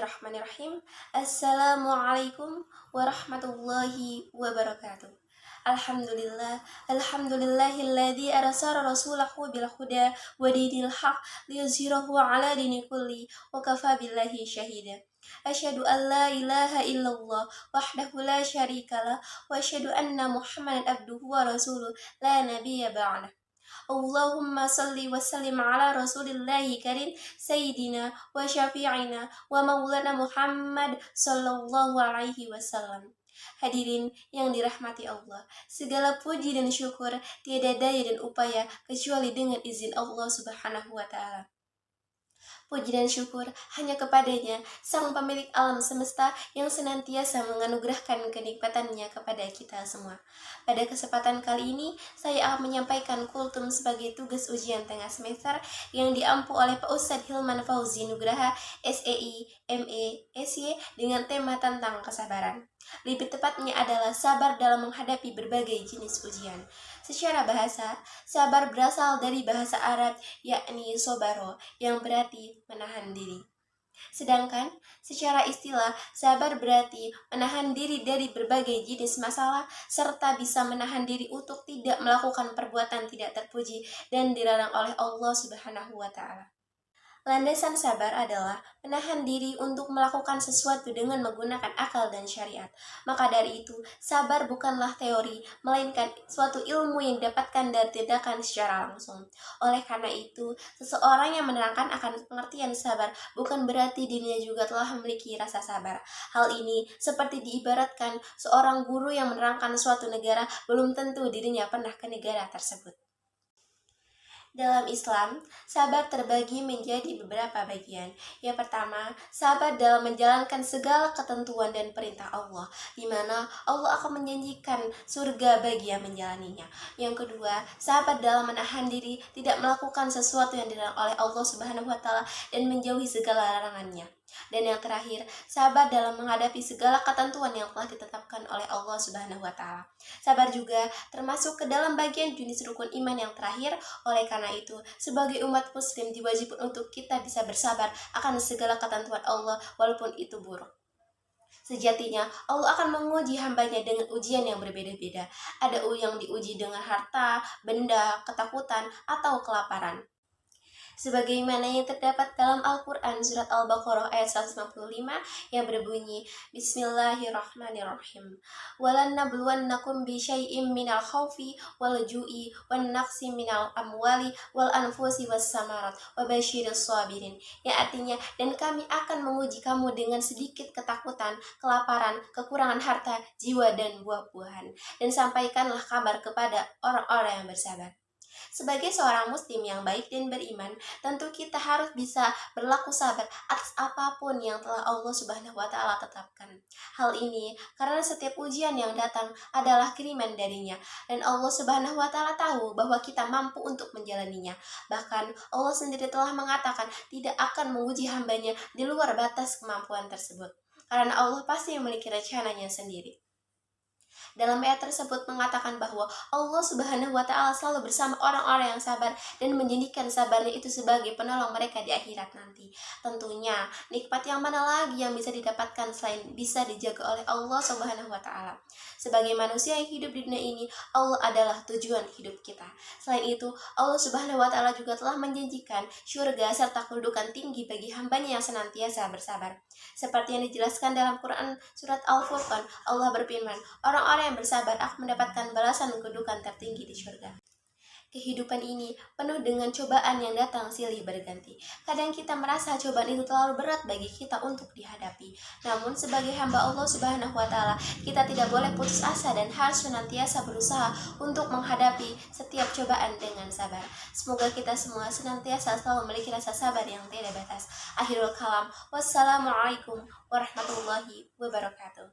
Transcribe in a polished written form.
Bismillahirrahmanirrahim. Assalamualaikum warahmatullahi wabarakatuh. Alhamdulillahilladzi arsala rasulahu bil huda wa dinil haq liyuzhirahu ala dini kulli wa kafa billahi syahida. Asyhadu an la ilaha illallah wahdahu la syarikalah wa asyhadu anna Muhammadan abduhu wa rasuluh la nabiyya ba'dah. Allahumma salli wa sallim ala rasulillahi karim sayyidina wa syafi'ina wa maulana Muhammad sallallahu alaihi wasallam. Hadirin yang dirahmati Allah, segala puji dan syukur tiada daya dan upaya kecuali dengan izin Allah Subhanahu wa taala. Puji dan syukur hanya kepadanya, sang pemilik alam semesta yang senantiasa menganugerahkan kenikmatannya kepada kita semua. Pada kesempatan kali ini, saya akan menyampaikan kultum sebagai tugas ujian tengah semester yang diampu oleh Pak Ustadz Hilman Fauzi Nugraha, SEI, ME, SY dengan tema tentang kesabaran. Lebih tepatnya adalah sabar dalam menghadapi berbagai jenis ujian. Secara bahasa, sabar berasal dari bahasa Arab yakni sobaro yang berarti menahan diri. Sedangkan secara istilah, sabar berarti menahan diri dari berbagai jenis masalah serta bisa menahan diri untuk tidak melakukan perbuatan tidak terpuji dan dilarang oleh Allah Subhanahu wa taala. Landasan sabar adalah menahan diri untuk melakukan sesuatu dengan menggunakan akal dan syariat. Maka dari itu, sabar bukanlah teori, melainkan suatu ilmu yang didapatkan dari tindakan secara langsung. Oleh karena itu, seseorang yang menerangkan akan pengertian sabar bukan berarti dirinya juga telah memiliki rasa sabar. Hal ini seperti diibaratkan seorang guru yang menerangkan suatu negara belum tentu dirinya pernah ke negara tersebut. Dalam Islam, sabar terbagi menjadi beberapa bagian. Yang pertama, sabar dalam menjalankan segala ketentuan dan perintah Allah, di mana Allah akan menjanjikan surga bagi yang menjalaninya. Yang kedua, sabar dalam menahan diri tidak melakukan sesuatu yang dilarang oleh Allah Subhanahu wa taala dan menjauhi segala larangannya. Dan yang terakhir, sabar dalam menghadapi segala ketentuan yang telah ditetapkan oleh Allah Subhanahu wa taala. Sabar juga termasuk ke dalam bagian jenis rukun iman yang terakhir. Oleh karena itu, sebagai umat muslim diwajibkan untuk kita bisa bersabar akan segala ketentuan Allah walaupun itu buruk. Sejatinya, Allah akan menguji hambanya dengan ujian yang berbeda-beda. Ada yang diuji dengan harta, benda, ketakutan, atau kelaparan. Sebagaimana yang terdapat dalam Al-Quran Surat Al-Baqarah ayat 155 yang berbunyi Bismillahirrahmanirrahim. وَلَنَّبْلُوَنَّكُمْ بِشَيْءٍ مِنَ الْخَوْفِ وَالْجُوعِ وَالنَّقْصِ مِنَ الْأَمْوَالِ وَالْأَنْفُسِ وَالثَّمَرَاتِ وَبَشِّرِ الصَّابِرِينَ. Yang artinya, dan kami akan menguji kamu dengan sedikit ketakutan, kelaparan, kekurangan harta, jiwa, dan buah-buahan. Dan sampaikanlah kabar kepada orang-orang yang bersabar. Sebagai seorang muslim yang baik dan beriman, tentu kita harus bisa berlaku sabar atas apapun yang telah Allah Subhanahu wa taala tetapkan. Hal ini karena setiap ujian yang datang adalah kiriman darinya, dan Allah Subhanahu wa taala tahu bahwa kita mampu untuk menjalaninya. Bahkan Allah sendiri telah mengatakan tidak akan menguji hambanya di luar batas kemampuan tersebut, karena Allah pasti memiliki rencananya sendiri. Dalam ayat tersebut mengatakan bahwa Allah Subhanahu wa taala selalu bersama orang-orang yang sabar dan menjadikan sabarnya itu sebagai penolong mereka di akhirat nanti. Tentunya, nikmat yang mana lagi yang bisa didapatkan selain bisa dijaga oleh Allah Subhanahu wa taala. Sebagai manusia yang hidup di dunia ini, Allah adalah tujuan hidup kita. Selain itu, Allah Subhanahu wa taala juga telah menjanjikan syurga serta kedudukan tinggi bagi hambanya yang senantiasa bersabar. Seperti yang dijelaskan dalam Quran Surat Al-Furqan, Allah berfirman, orang-orang yang bersabar akan mendapatkan balasan kedudukan tertinggi di surga. Kehidupan ini penuh dengan cobaan yang datang silih berganti. Kadang kita merasa cobaan itu terlalu berat bagi kita untuk dihadapi. Namun sebagai hamba Allah Subhanahu wa taala, kita tidak boleh putus asa dan harus senantiasa berusaha untuk menghadapi setiap cobaan dengan sabar. Semoga kita semua senantiasa selalu memiliki rasa sabar yang tiada batas. Akhirul kalam. Wassalamualaikum warahmatullahi wabarakatuh.